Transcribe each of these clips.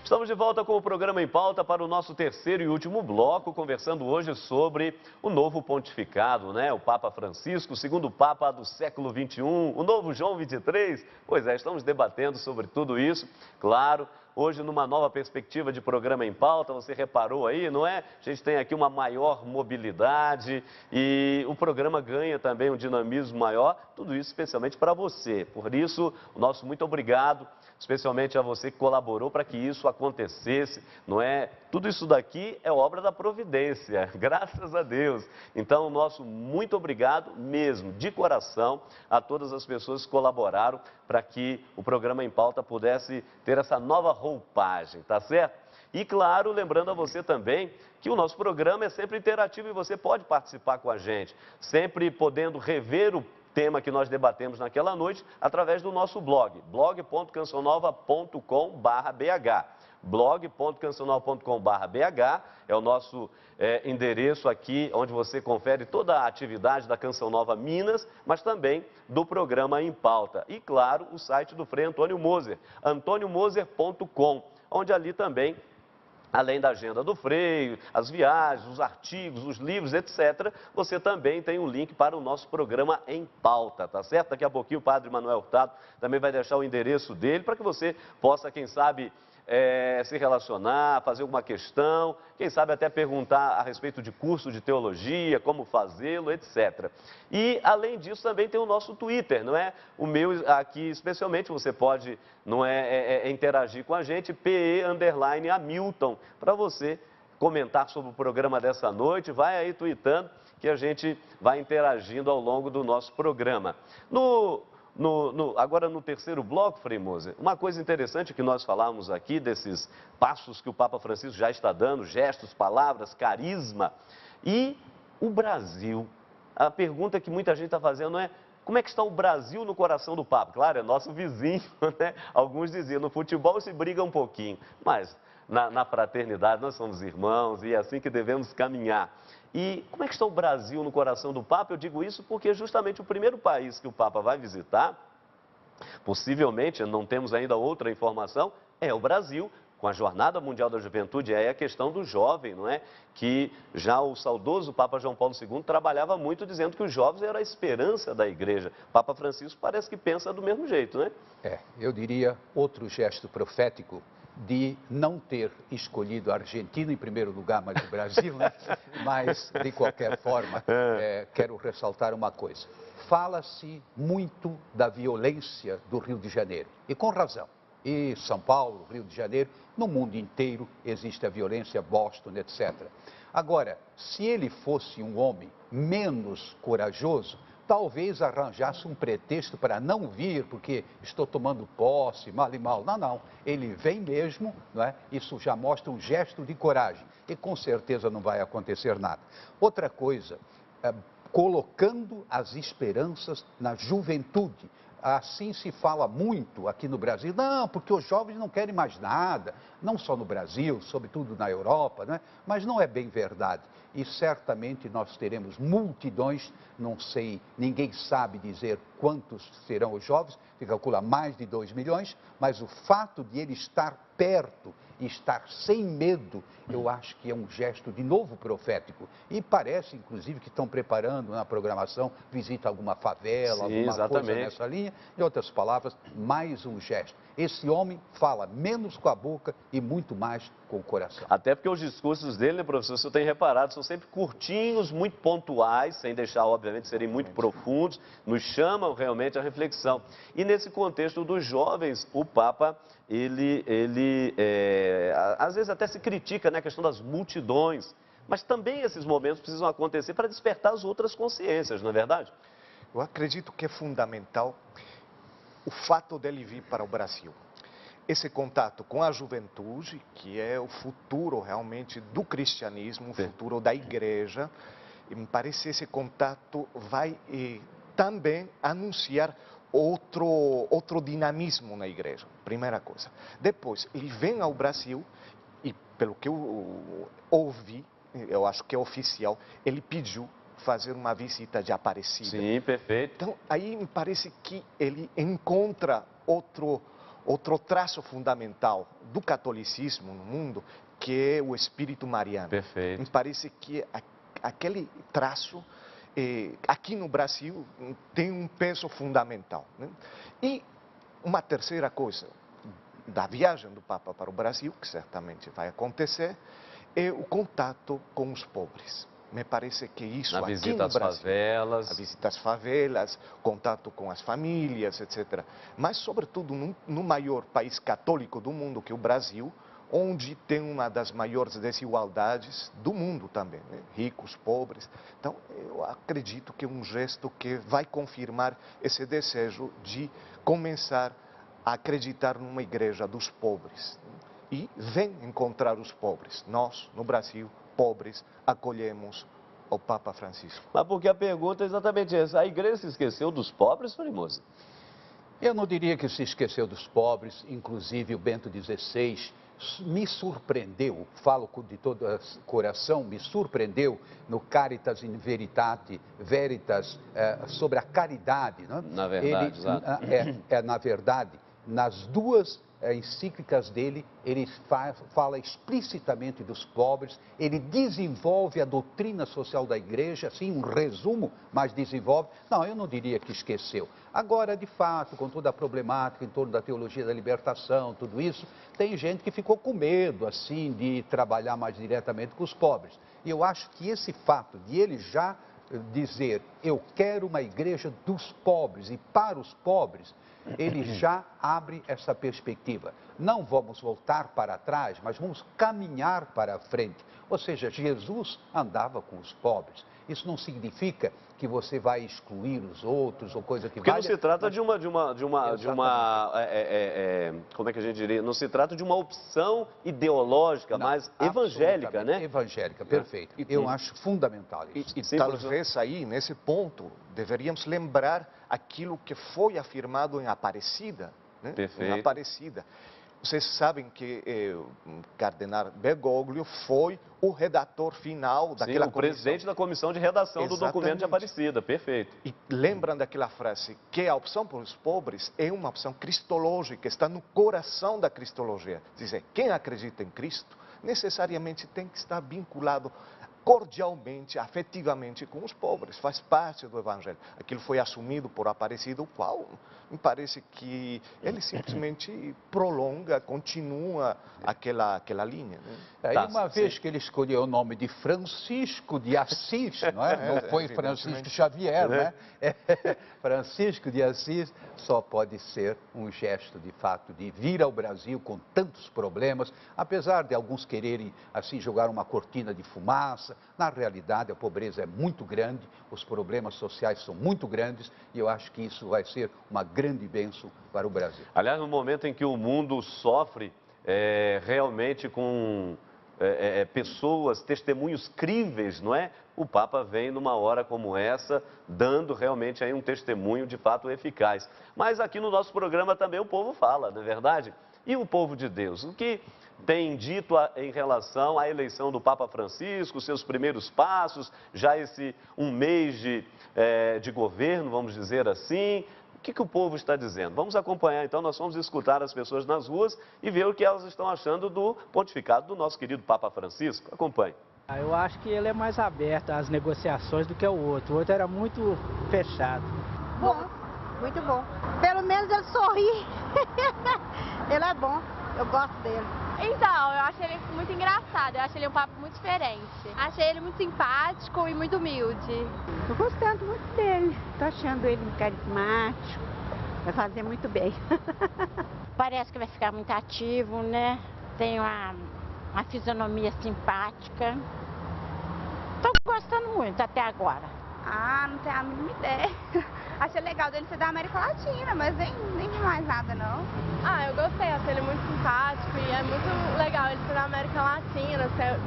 Estamos de volta com o programa Em Pauta para o nosso terceiro e último bloco, conversando hoje sobre o novo pontificado, né? O Papa Francisco, o segundo Papa do século XXI, o novo João XXIII. Pois é, estamos debatendo sobre tudo isso, claro. Hoje, numa nova perspectiva de programa Em Pauta, você reparou aí, não é? A gente tem aqui uma maior mobilidade e o programa ganha também um dinamismo maior, tudo isso especialmente para você. Por isso, o nosso muito obrigado, especialmente a você que colaborou para que isso acontecesse, não é? Tudo isso daqui é obra da providência, graças a Deus. Então, o nosso muito obrigado mesmo, de coração, a todas as pessoas que colaboraram para que o programa Em Pauta pudesse ter essa nova roupagem, tá certo? E claro, lembrando a você também que o nosso programa é sempre interativo e você pode participar com a gente, sempre podendo rever o tema que nós debatemos naquela noite através do nosso blog, blog.cancionova.com.br. blog.cancionova.com.br é o nosso endereço aqui, onde você confere toda a atividade da Canção Nova Minas, mas também do programa Em Pauta. E, claro, o site do Frei Antônio Moser, antoniomoser.com, onde ali também, além da agenda do Frei, as viagens, os artigos, os livros, etc., você também tem um link para o nosso programa Em Pauta, tá certo? Daqui a pouquinho o Padre Manuel Hurtado também vai deixar o endereço dele para que você possa, quem sabe, se relacionar, fazer alguma questão, quem sabe até perguntar a respeito de curso de teologia, como fazê-lo, etc. E, além disso, também tem o nosso Twitter, não é? O meu aqui, especialmente, você pode, não interagir com a gente, PE_Hamilton, para você comentar sobre o programa dessa noite, vai aí tweetando que a gente vai interagindo ao longo do nosso programa. Agora no terceiro bloco, Frei Moser, uma coisa interessante que nós falamos aqui, desses passos que o Papa Francisco já está dando, gestos, palavras, carisma, e o Brasil. A pergunta que muita gente está fazendo é: como é que está o Brasil no coração do Papa? Claro, é nosso vizinho, né? Alguns diziam, no futebol se briga um pouquinho, mas na fraternidade nós somos irmãos e é assim que devemos caminhar. E como é que está o Brasil no coração do Papa? Eu digo isso porque justamente o primeiro país que o Papa vai visitar, possivelmente, não temos ainda outra informação, é o Brasil, com a Jornada Mundial da Juventude, aí a questão do jovem, não é? Que já o saudoso Papa João Paulo II trabalhava muito dizendo que os jovens eram a esperança da igreja. Papa Francisco parece que pensa do mesmo jeito, né? Eu diria outro gesto profético de não ter escolhido a Argentina em primeiro lugar, mas o Brasil, né? Mas, de qualquer forma, quero ressaltar uma coisa. Fala-se muito da violência do Rio de Janeiro, e com razão. E São Paulo, Rio de Janeiro, no mundo inteiro existe a violência, Boston, etc. Agora, se ele fosse um homem menos corajoso, talvez arranjasse um pretexto para não vir, porque estou tomando posse, mal e mal. Não, não. Ele vem mesmo, não é? Isso já mostra um gesto de coragem. E com certeza não vai acontecer nada. Outra coisa, colocando as esperanças na juventude. Assim se fala muito aqui no Brasil, não, porque os jovens não querem mais nada, não só no Brasil, sobretudo na Europa, né? Mas não é bem verdade. E certamente nós teremos multidões, não sei, ninguém sabe dizer quantos serão os jovens, se calcula mais de 2 milhões, mas o fato de ele estar perto e estar sem medo, eu acho que é um gesto de novo profético. E parece, inclusive, que estão preparando na programação visita a alguma favela, Sim, alguma exatamente. coisa nessa linha. Em outras palavras, mais um gesto. Esse homem fala menos com a boca e muito mais com o coração. Até porque os discursos dele, né, professor, você tem reparado, são sempre curtinhos, muito pontuais, sem deixar, obviamente, serem muito profundos, nos chamam realmente à reflexão. E nesse contexto dos jovens, o Papa, às vezes até se critica, né, a questão das multidões, mas também esses momentos precisam acontecer para despertar as outras consciências, não é verdade? Eu acredito que é fundamental o fato dele vir para o Brasil. Esse contato com a juventude, que é o futuro realmente do cristianismo, o futuro da igreja, e me parece que esse contato vai também anunciar outro dinamismo na igreja, primeira coisa. Depois, ele vem ao Brasil e, pelo que eu ouvi, eu acho que é oficial, ele pediu fazer uma visita de Aparecida. Sim, perfeito. Então, aí me parece que ele encontra outro outro traço fundamental do catolicismo no mundo, que é o espírito mariano. Perfeito. Me parece que aquele traço, aqui no Brasil, tem um peso fundamental, né? E uma terceira coisa da viagem do Papa para o Brasil, que certamente vai acontecer, é o contato com os pobres. Me parece que isso aqui no Brasil, favelas. a visita às favelas, contato com as famílias, etc. Mas, sobretudo, no maior país católico do mundo, que é o Brasil, onde tem uma das maiores desigualdades do mundo também, né? Ricos, pobres. Então, eu acredito que é um gesto que vai confirmar esse desejo de começar a acreditar numa igreja dos pobres. E vem encontrar os pobres. Nós, no Brasil, pobres, acolhemos o Papa Francisco. Mas porque a pergunta é exatamente essa. A igreja se esqueceu dos pobres, Frei Moza? Eu não diria que se esqueceu dos pobres, inclusive o Bento XVI me surpreendeu, falo de todo o coração, me surpreendeu no Caritas in Veritas, sobre a caridade. Não é? Na verdade, na verdade, nas duas encíclicas dele, ele fala explicitamente dos pobres, ele desenvolve a doutrina social da igreja, assim, um resumo, mas desenvolve. Não, eu não diria que esqueceu. Agora, de fato, com toda a problemática em torno da teologia da libertação, tudo isso, tem gente que ficou com medo, assim, de trabalhar mais diretamente com os pobres. E eu acho que esse fato de ele já dizer, eu quero uma igreja dos pobres e para os pobres, ele já abre essa perspectiva. Não vamos voltar para trás, mas vamos caminhar para a frente. Ou seja, Jesus andava com os pobres. Isso não significa que você vai excluir os outros ou coisa que Porque valha, não se trata mas... como é que a gente diria? Não se trata de uma opção ideológica, Não, mas evangélica, né? Evangélica, perfeito. Eu acho fundamental isso. E Sim, talvez aí, nesse ponto, deveríamos lembrar aquilo que foi afirmado em Aparecida, né? Perfeito. Em Aparecida. Vocês sabem que o cardeal Bergoglio foi o redator final daquela comissão. Presidente da comissão de redação do documento de Aparecida, perfeito. E lembram daquela frase, que a opção para os pobres é uma opção cristológica, está no coração da cristologia. Dizer, quem acredita em Cristo, necessariamente tem que estar vinculado cordialmente, afetivamente com os pobres, faz parte do Evangelho. Aquilo foi assumido por Aparecido, o qual me parece que ele simplesmente prolonga, continua aquela linha. Né? Aí uma vez que ele escolheu o nome de Francisco de Assis, não é? Não foi Francisco Xavier, né? Francisco de Assis só pode ser um gesto de fato de vir ao Brasil com tantos problemas, apesar de alguns quererem assim jogar uma cortina de fumaça. Na realidade, a pobreza é muito grande, os problemas sociais são muito grandes e eu acho que isso vai ser uma grande bênção para o Brasil. Aliás, no momento em que o mundo sofre realmente com pessoas, testemunhos críveis, não é? O Papa vem numa hora como essa, dando realmente aí um testemunho de fato eficaz. Mas aqui no nosso programa também o povo fala, não é verdade? E o povo de Deus? O que tem dito em relação à eleição do Papa Francisco, seus primeiros passos, já esse um mês de governo, vamos dizer assim? O que o povo está dizendo? Vamos acompanhar, então, nós vamos escutar as pessoas nas ruas e ver o que elas estão achando do pontificado do nosso querido Papa Francisco. Acompanhe. Eu acho que ele é mais aberto às negociações do que o outro. O outro era muito fechado. Bom, muito bom. Pelo menos ele sorri. Ele é bom, eu gosto dele. Então, eu acho ele muito engraçado, eu acho ele um papo muito diferente. Achei ele muito simpático e muito humilde. Tô gostando muito dele, tô achando ele carismático, vai fazer muito bem. Parece que vai ficar muito ativo, né? Tem uma fisionomia simpática. Tô gostando muito até agora. Ah, não tenho a mínima ideia. Achei legal dele ser da América Latina, mas nem vi mais nada, não. Ah, eu gostei, achei ele muito simpático e é muito legal ele ser da América Latina, ser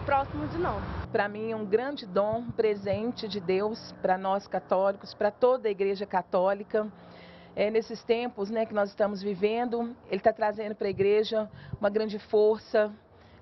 próximo de nós. Para mim é um grande dom, um presente de Deus para nós católicos, para toda a Igreja Católica. Nesses tempos, né, que nós estamos vivendo, ele está trazendo para a Igreja uma grande força,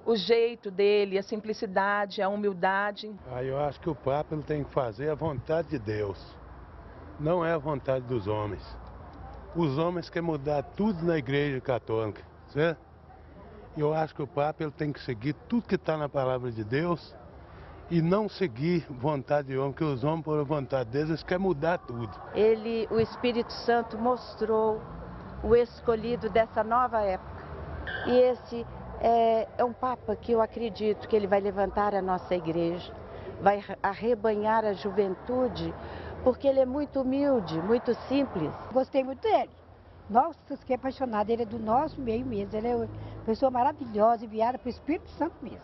o jeito dele, a simplicidade, a humildade. Eu acho que o Papa ele tem que fazer a vontade de Deus, não é a vontade dos homens. os homens querem mudar tudo na Igreja Católica, certo? Eu acho que o Papa ele tem que seguir tudo que está na palavra de Deus e não seguir vontade de homem, porque os homens, por vontade deles, eles querem mudar tudo. Ele, o Espírito Santo, mostrou o escolhido dessa nova época. E esse é um Papa que eu acredito que ele vai levantar a nossa igreja, vai arrebanhar a juventude, porque ele é muito humilde, muito simples. Gostei muito dele. Nossa, fiquei apaixonada. Ele é do nosso meio mesmo. Ele é uma pessoa maravilhosa, enviada para o Espírito Santo mesmo.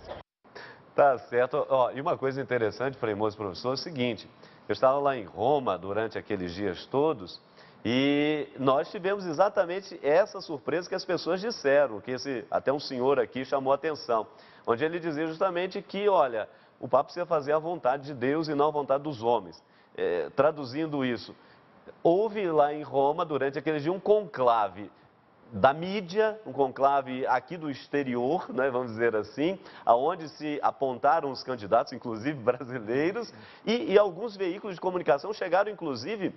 Tá certo. Ó, e uma coisa interessante, Frei Moço, professor, é o seguinte. Eu estava lá em Roma durante aqueles dias todos e nós tivemos exatamente essa surpresa que as pessoas disseram, que até um senhor aqui chamou a atenção, onde ele dizia justamente que, olha, o Papa precisa fazer a vontade de Deus e não a vontade dos homens. Traduzindo isso, houve lá em Roma, durante aqueles dias, um conclave da mídia, um conclave aqui do exterior, né, vamos dizer assim, aonde se apontaram os candidatos, inclusive brasileiros, e alguns veículos de comunicação chegaram, inclusive,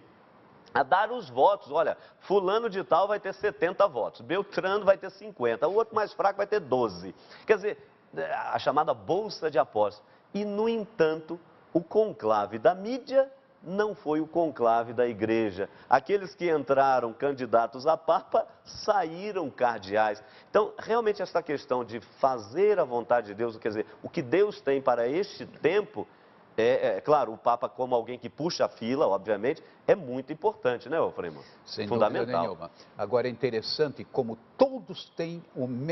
a dar os votos. Olha, fulano de tal vai ter 70 votos, Beltrano vai ter 50, o outro mais fraco vai ter 12. Quer dizer, a chamada bolsa de apostas. E, no entanto, o conclave da mídia não foi o conclave da igreja. Aqueles que entraram candidatos a Papa saíram cardeais. Então, realmente, essa questão de fazer a vontade de Deus, quer dizer, o que Deus tem para este tempo, claro, o Papa, como alguém que puxa a fila, obviamente, é muito importante, né, Frei Moço? Sem fundamental. dúvida nenhuma. Agora, é interessante como todos têm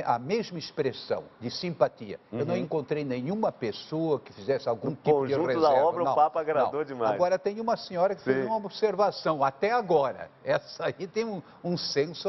a mesma expressão de simpatia. Eu não encontrei nenhuma pessoa que fizesse algum tipo de reserva. Conjunto da obra, o Papa agradou demais. Agora, tem uma senhora que fez uma observação, até agora. Essa aí tem um senso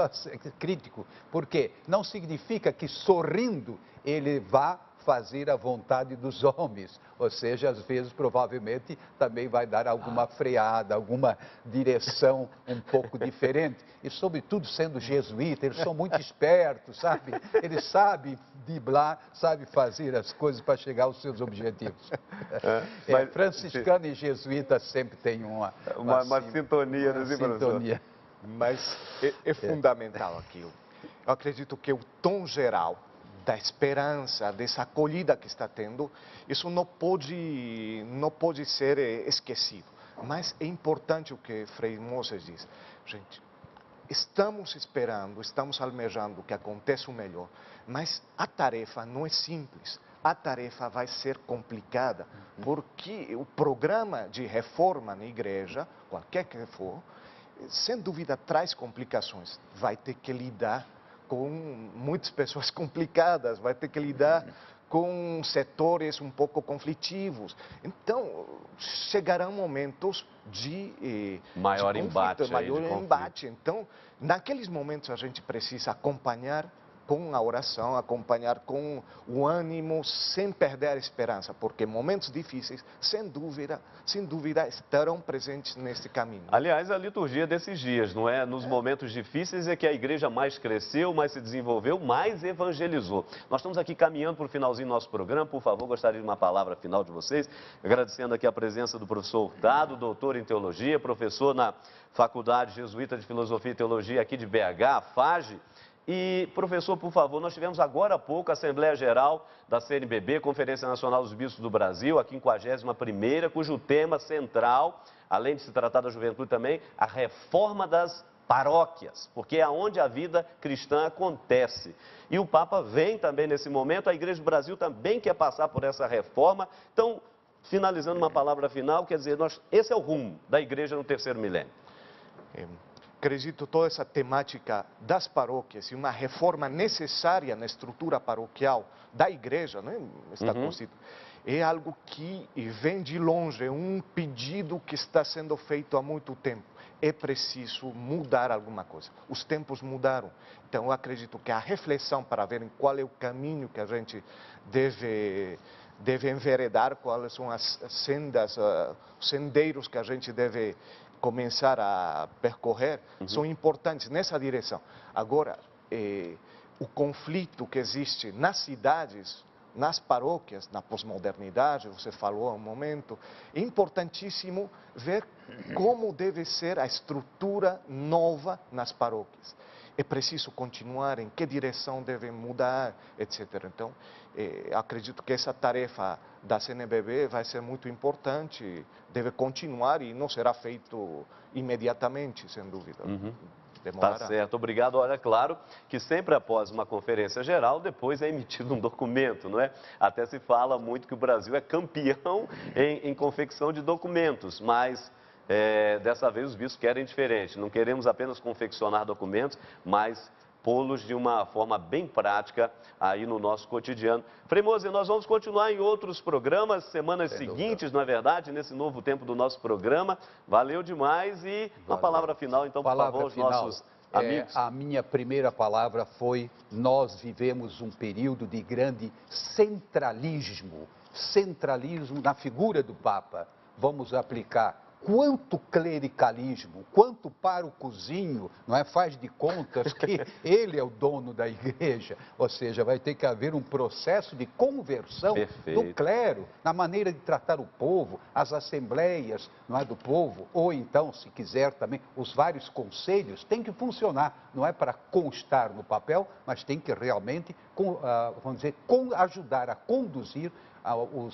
crítico, porque não significa que sorrindo ele vá fazer a vontade dos homens, ou seja, às vezes, provavelmente, também vai dar alguma freada, alguma direção um pouco diferente. E, sobretudo, sendo jesuíta, eles são muito espertos, sabe? Eles sabem driblar, sabem fazer as coisas para chegar aos seus objetivos. Mas, franciscano e jesuíta sempre tem uma sintonia, né, sintonia. Mas é fundamental aquilo. Eu acredito que o tom geral da esperança, dessa acolhida que está tendo, isso não pode ser esquecido. Mas é importante o que Frei Moço diz. Gente, estamos esperando, estamos almejando que aconteça o melhor, mas a tarefa não é simples. A tarefa vai ser complicada, porque o programa de reforma na igreja, qualquer que for, sem dúvida traz complicações. Vai ter que lidar com muitas pessoas complicadas, vai ter que lidar com setores um pouco conflitivos. Então, chegarão momentos de maior embate. Então, naqueles momentos a gente precisa acompanhar com a oração, acompanhar com o ânimo, sem perder a esperança, porque momentos difíceis, sem dúvida, estarão presentes nesse caminho. Aliás, a liturgia desses dias, não é? Nos momentos difíceis é que a igreja mais cresceu, mais se desenvolveu, mais evangelizou. Nós estamos aqui caminhando para o finalzinho do nosso programa. Por favor, gostaria de uma palavra final de vocês, agradecendo aqui a presença do professor Hurtado, doutor em teologia, professor na Faculdade Jesuíta de Filosofia e Teologia aqui de BH, a FAGE. E, professor, por favor, nós tivemos agora há pouco a Assembleia Geral da CNBB, Conferência Nacional dos Bispos do Brasil, a 51ª, cujo tema central, além de se tratar da juventude também, a reforma das paróquias, porque é onde a vida cristã acontece. E o Papa vem também nesse momento, a Igreja do Brasil também quer passar por essa reforma. Então, finalizando uma palavra final, quer dizer, esse é o rumo da Igreja no terceiro milênio. Acredito toda essa temática das paróquias e uma reforma necessária na estrutura paroquial da igreja, né? É algo que vem de longe, é um pedido que está sendo feito há muito tempo. É preciso mudar alguma coisa. Os tempos mudaram. Então, eu acredito que a reflexão para ver qual é o caminho que a gente deve enveredar, quais são as sendas, os sendeiros que a gente deve começar a percorrer, são importantes nessa direção. Agora, o conflito que existe nas cidades nas paróquias, na pós-modernidade, você falou há um momento, é importantíssimo ver como deve ser a estrutura nova nas paróquias. É preciso continuar, em que direção devem mudar, etc. Então, acredito que essa tarefa da CNBB vai ser muito importante, deve continuar e não será feito imediatamente, sem dúvida. Demorará. Tá certo, obrigado. Olha, claro que sempre após uma conferência geral, depois é emitido um documento, não é? Até se fala muito que o Brasil é campeão em confecção de documentos, mas dessa vez os bispos querem diferente. Não queremos apenas confeccionar documentos, mas pô-los de uma forma bem prática aí no nosso cotidiano. Frei Moser, nós vamos continuar em outros programas, semanas seguintes, não é verdade, nesse novo tempo do nosso programa. Valeu demais e uma palavra final, então, por favor, aos nossos amigos. A minha primeira palavra foi: nós vivemos um período de grande centralismo na figura do Papa. Vamos aplicar quanto clericalismo, quanto párocozinho, não é? Faz de contas que ele é o dono da igreja. Ou seja, vai ter que haver um processo de conversão do clero, na maneira de tratar o povo, as assembleias, não é, do povo, ou então, se quiser também, os vários conselhos, tem que funcionar. Não é para constar no papel, mas tem que realmente, vamos dizer, ajudar a conduzir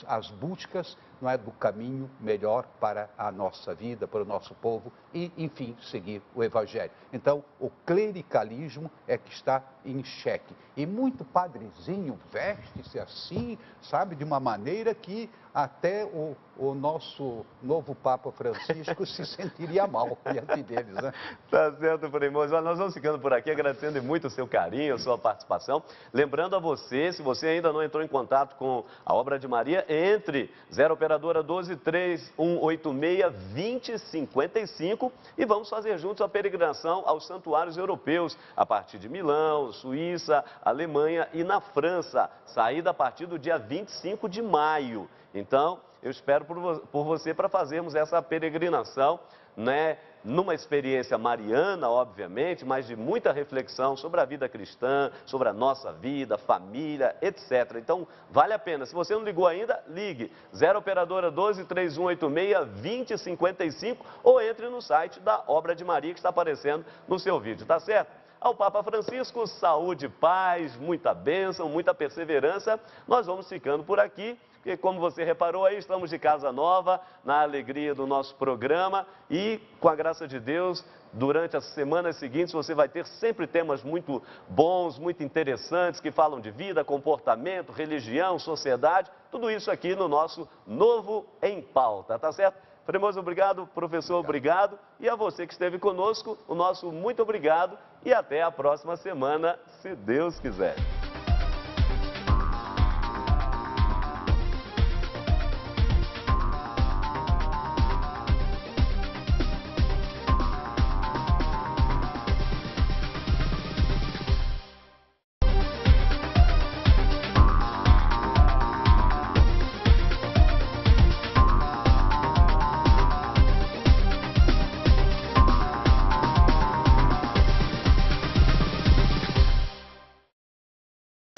as buscas, não é, do caminho melhor para a nossa vida, para o nosso povo e, enfim, seguir o Evangelho. Então, o clericalismo é que está em xeque. E muito padrezinho veste-se assim, sabe, de uma maneira que até o nosso novo Papa Francisco se sentiria mal diante deles, né? Tá certo, Frei Moser. Nós vamos ficando por aqui, agradecendo muito o seu carinho, a sua participação. Lembrando a você, se você ainda não entrou em contato com a Obra de Maria, entre 0 Operadora 12 3186 2055 e vamos fazer juntos a peregrinação aos santuários europeus, a partir de Milão, Suíça, Alemanha e na França. Saída a partir do dia 25 de maio. Então, eu espero por você para fazermos essa peregrinação, né? Numa experiência mariana, obviamente, mas de muita reflexão sobre a vida cristã, sobre a nossa vida, família, etc. Então, vale a pena. Se você não ligou ainda, ligue. 0 Operadora 12 3186 2055 ou entre no site da Obra de Maria que está aparecendo no seu vídeo, tá certo? Ao Papa Francisco, saúde, paz, muita bênção, muita perseverança. Nós vamos ficando por aqui, porque como você reparou aí, estamos de casa nova, na alegria do nosso programa e com a graça de Deus, durante as semanas seguintes você vai ter sempre temas muito bons, muito interessantes, que falam de vida, comportamento, religião, sociedade, tudo isso aqui no nosso Novo em Pauta, tá certo? Frei Moser, obrigado. Professor, obrigado. E a você que esteve conosco, o nosso muito obrigado. E até a próxima semana, se Deus quiser.